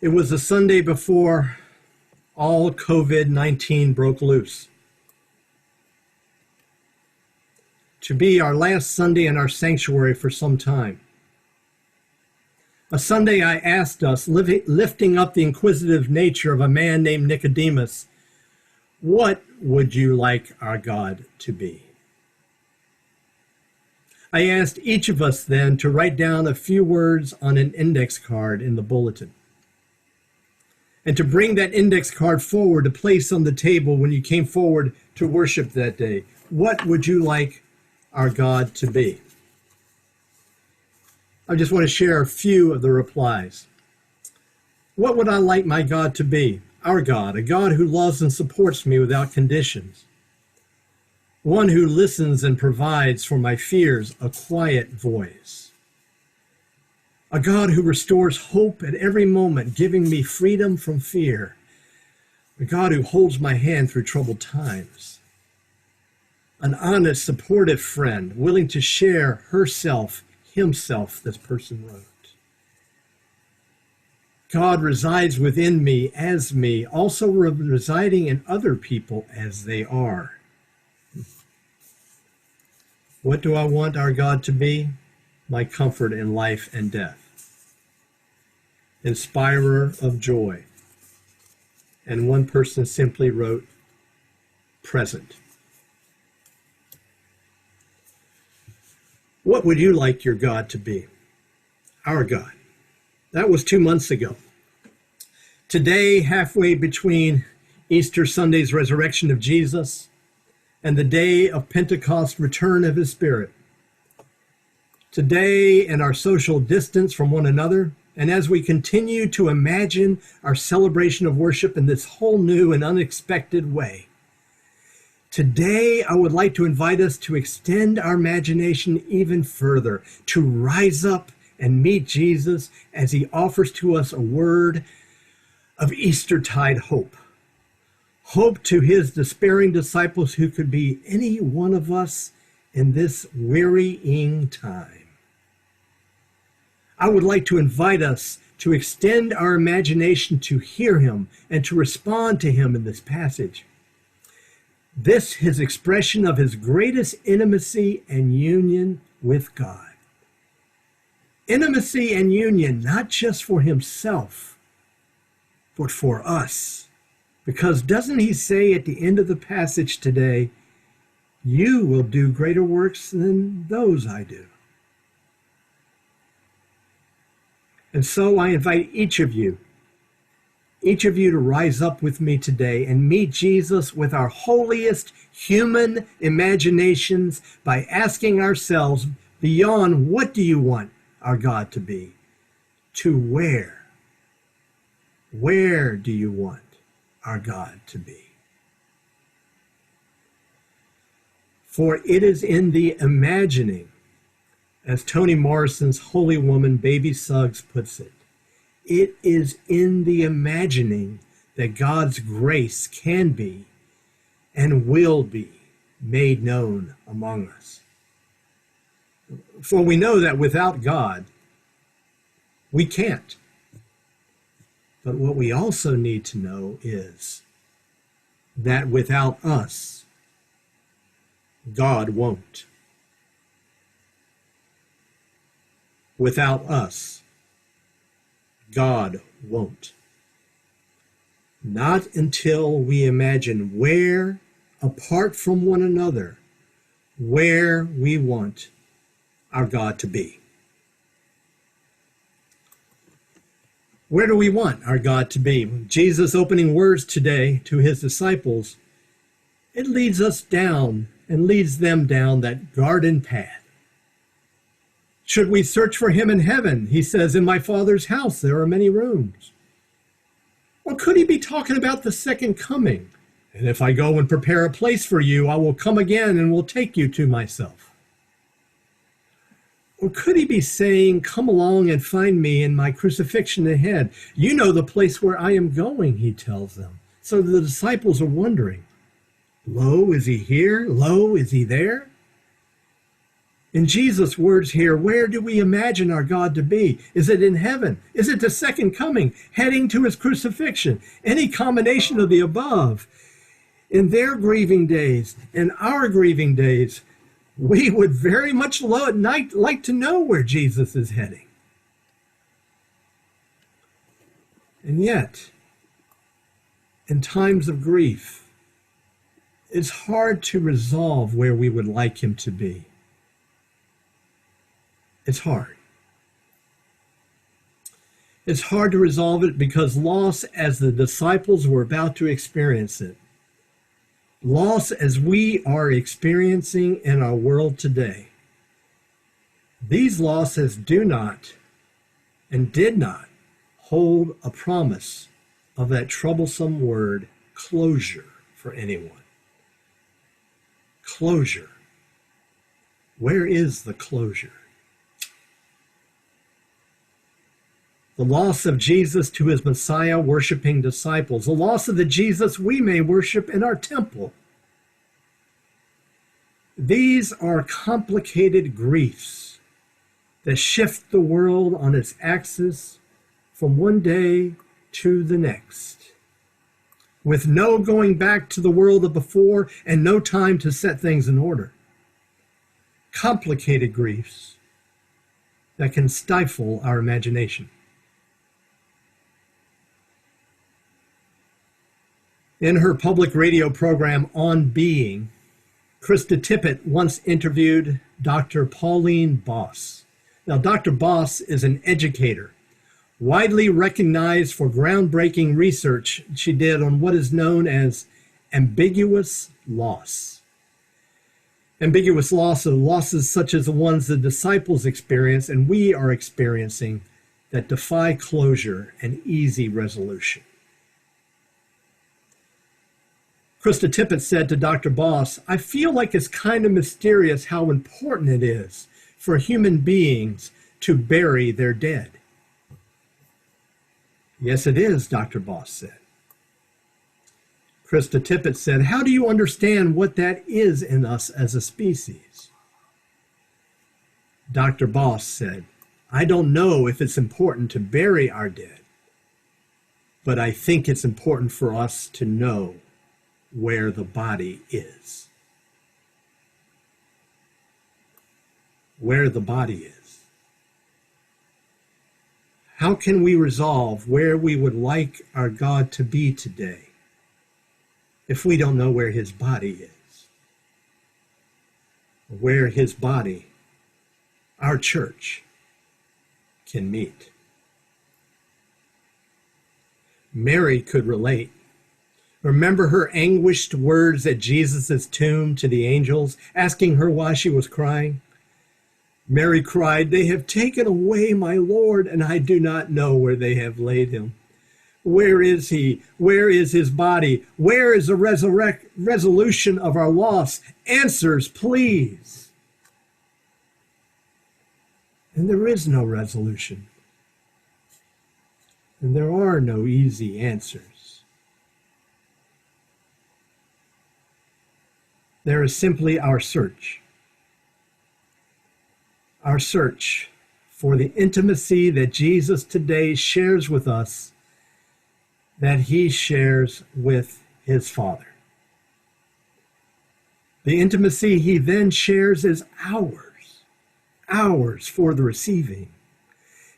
It was the Sunday before all COVID-19 broke loose. To be our last Sunday in our sanctuary for some time. A Sunday I asked us, lifting up the inquisitive nature of a man named Nicodemus, what would you like our God to be? I asked each of us then to write down a few words on an index card in the bulletin, and to bring that index card forward to place on the table when you came forward to worship that day. What would you like our God to be? I just want to share a few of the replies. What would I like my God to be? Our God, a God who loves and supports me without conditions. One who listens and provides for my fears a quiet voice. A God who restores hope at every moment, giving me freedom from fear. A God who holds my hand through troubled times. An honest, supportive friend, willing to share herself, himself, this person wrote. God resides within me as me, also residing in other people as they are. What do I want our God to be? My comfort in life and death. Inspirer of joy. And one person simply wrote, present. What would you like your God to be? Our God. That was 2 months ago. Today, halfway between Easter Sunday's resurrection of Jesus and the day of Pentecost return of his Spirit. Today, in our social distance from one another, and as we continue to imagine our celebration of worship in this whole new and unexpected way, today I would like to invite us to extend our imagination even further, to rise up and meet Jesus as he offers to us a word of Eastertide hope. Hope to his despairing disciples who could be any one of us in this wearying time. I would like to invite us to extend our imagination to hear him and to respond to him in this passage. This his expression of his greatest intimacy and union with God. Intimacy and union, not just for himself, but for us. Because doesn't he say at the end of the passage today, you will do greater works than those I do? And so I invite each of you to rise up with me today and meet Jesus with our holiest human imaginations by asking ourselves beyond what do you want our God to be, to where? Where do you want our God to be? For it is in the imagining, as Toni Morrison's holy woman, Baby Suggs, puts it, it is in the imagining that God's grace can be and will be made known among us. For we know that without God, we can't. But what we also need to know is that without us, God won't. Without us, God won't. Not until we imagine where, apart from one another, where we want our God to be. Where do we want our God to be? Jesus' opening words today to his disciples, it leads us down and leads them down that garden path. Should we search for him in heaven? He says, in my Father's house there are many rooms. Or could he be talking about the second coming? And if I go and prepare a place for you, I will come again and will take you to myself. Or could he be saying, come along and find me in my crucifixion ahead? You know the place where I am going, he tells them. So the disciples are wondering, lo, is he here? Lo, is he there? In Jesus' words here, where do we imagine our God to be? Is it in heaven? Is it the second coming, heading to his crucifixion? Any combination of the above. In their grieving days, in our grieving days, we would very much like to know where Jesus is heading. And yet, in times of grief, it's hard to resolve where we would like him to be. It's hard. It's hard to resolve it because loss, as the disciples were about to experience it, loss as we are experiencing in our world today, these losses do not and did not hold a promise of that troublesome word, closure, for anyone. Closure. Where is the closure? The loss of Jesus to his Messiah worshiping disciples, the loss of the Jesus we may worship in our temple. These are complicated griefs that shift the world on its axis from one day to the next, with no going back to the world of before and no time to set things in order. Complicated griefs that can stifle our imagination. In her public radio program, On Being, Krista Tippett once interviewed Dr. Pauline Boss. Now, Dr. Boss is an educator, widely recognized for groundbreaking research she did on what is known as ambiguous loss. Ambiguous loss are losses such as the ones the disciples experienced and we are experiencing that defy closure and easy resolution. Krista Tippett said to Dr. Boss, "I feel like it's kind of mysterious how important it is for human beings to bury their dead." "Yes, it is," Dr. Boss said. Krista Tippett said, "How do you understand what that is in us as a species?" Dr. Boss said, "I don't know if it's important to bury our dead, but I think it's important for us to know where the body is." Where the body is. How can we resolve where we would like our God to be today if we don't know where his body is? Where his body, our church, can meet. Mary could relate. Remember her anguished words at Jesus' tomb to the angels, asking her why she was crying? Mary cried, "They have taken away my Lord, and I do not know where they have laid him. Where is he? Where is his body? Where is the resolution of our loss? Answers, please." And there is no resolution. And there are no easy answers. There is simply our search for the intimacy that Jesus today shares with us, that he shares with his Father. The intimacy he then shares is ours for the receiving.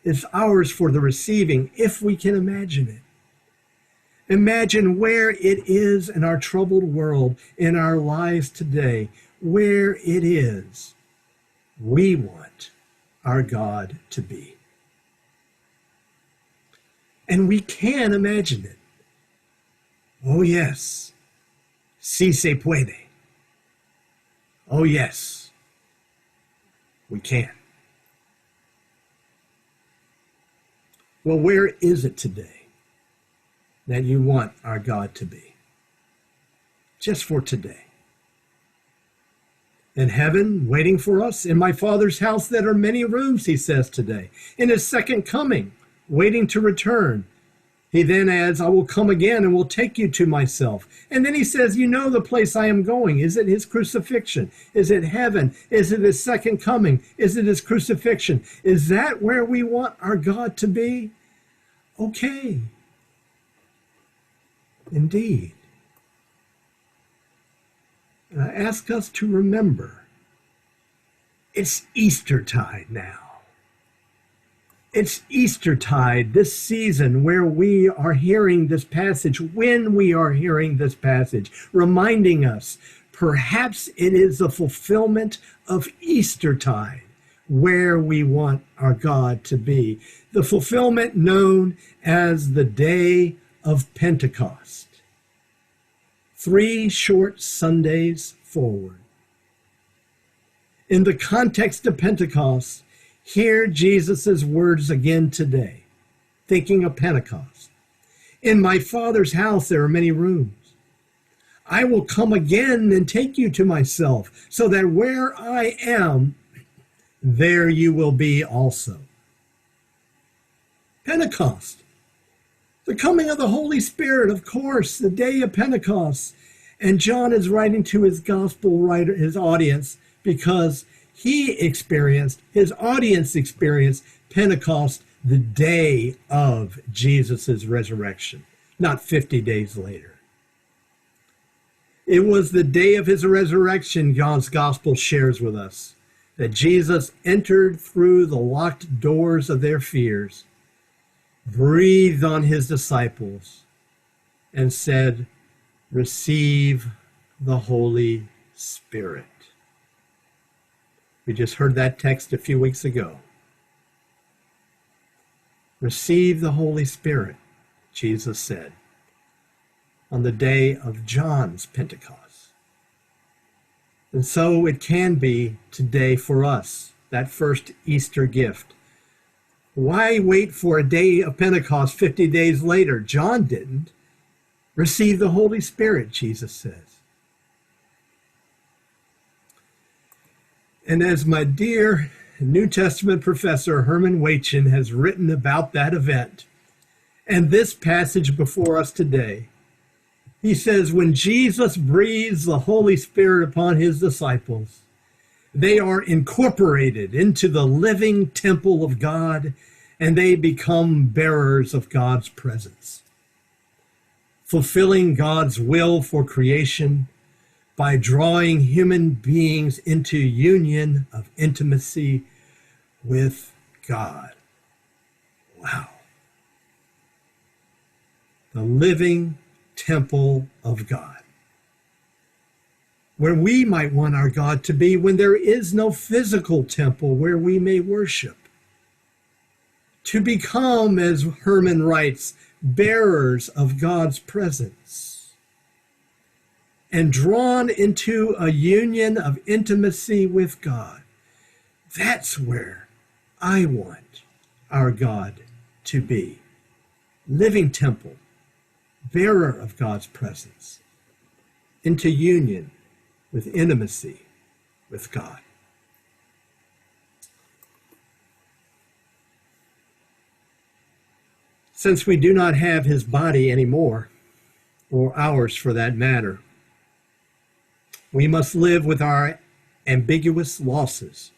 It's ours for the receiving if we can imagine it. Imagine where it is in our troubled world, in our lives today, where it is we want our God to be. And we can imagine it. Oh yes, sí se puede. Oh yes, we can. Well, where is it today that you want our God to be? Just for today. In heaven, waiting for us. In my Father's house there are many rooms, he says today. In his second coming, waiting to return. He then adds, I will come again and will take you to myself. And then he says, you know the place I am going. Is it his crucifixion? Is it heaven? Is it his second coming? Is it his crucifixion? Is that where we want our God to be? Okay. Indeed. And I ask us to remember, it's Eastertide now. It's Eastertide, this season where we are hearing this passage, when we are hearing this passage, reminding us perhaps it is the fulfillment of Eastertide where we want our God to be. The fulfillment known as the day of Pentecost. 3 short Sundays forward. In the context of Pentecost, hear Jesus' words again today, thinking of Pentecost. In my Father's house there are many rooms. I will come again and take you to myself, so that where I am, there you will be also. Pentecost, the coming of the Holy Spirit, of course, the day of Pentecost. And John is writing to his gospel writer, his audience, because his audience experienced Pentecost the day of Jesus' resurrection, not 50 days later. It was the day of his resurrection, John's gospel shares with us, that Jesus entered through the locked doors of their fears, breathed on his disciples, and said, receive the Holy Spirit. We just heard that text a few weeks ago. Receive the Holy Spirit, Jesus said, on the day of John's Pentecost. And so it can be today for us, that first Easter gift. Why wait for a day of Pentecost 50 days later? John didn't. Receive the Holy Spirit, Jesus says. And as my dear New Testament professor Herman Waitchen has written about that event and this passage before us today, he says, when Jesus breathes the Holy Spirit upon his disciples, they are incorporated into the living temple of God, and they become bearers of God's presence, fulfilling God's will for creation by drawing human beings into union of intimacy with God. Wow. The living temple of God, where we might want our God to be when there is no physical temple where we may worship. To become, as Herman writes, bearers of God's presence and drawn into a union of intimacy with God. That's where I want our God to be. Living temple, bearer of God's presence, into union with intimacy with God. Since we do not have his body anymore, or ours for that matter, we must live with our ambiguous losses,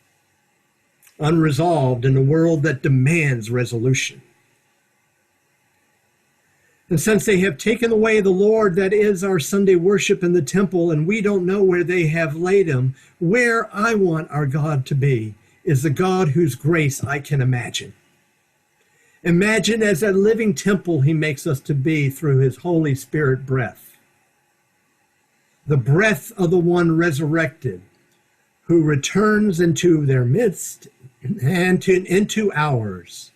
unresolved in a world that demands resolution. And since they have taken away the Lord that is our Sunday worship in the temple, and we don't know where they have laid him, where I want our God to be is the God whose grace I can imagine. Imagine as a living temple he makes us to be through his Holy Spirit breath. The breath of the one resurrected, who returns into their midst and into ours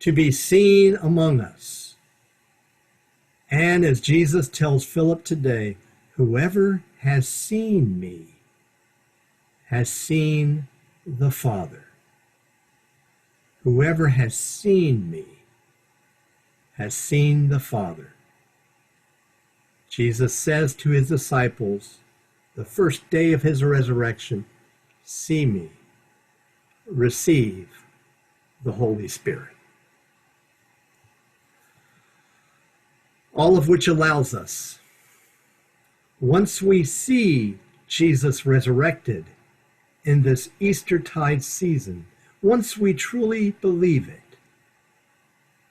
to be seen among us. And as Jesus tells Philip today, whoever has seen me has seen the Father. Whoever has seen me has seen the Father. Jesus says to his disciples, the first day of his resurrection, see me, receive the Holy Spirit. all of which allows us, once we see Jesus resurrected in this Eastertide season, once we truly believe it,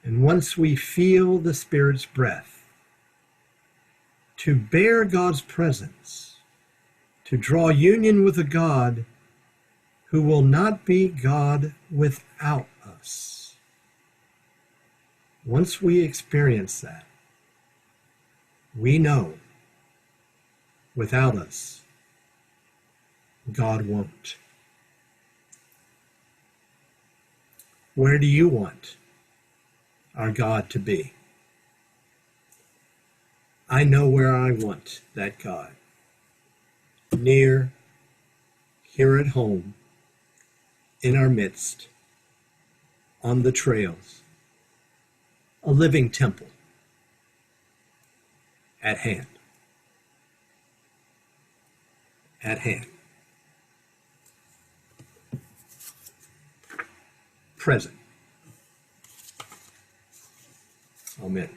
and once we feel the Spirit's breath, to bear God's presence, to draw union with a God who will not be God without us. Once we experience that, we know without us, God won't. Where do you want our God to be? I know where I want that God. Near, here at home, in our midst, on the trails, a living temple at hand. At hand. Present. Amen.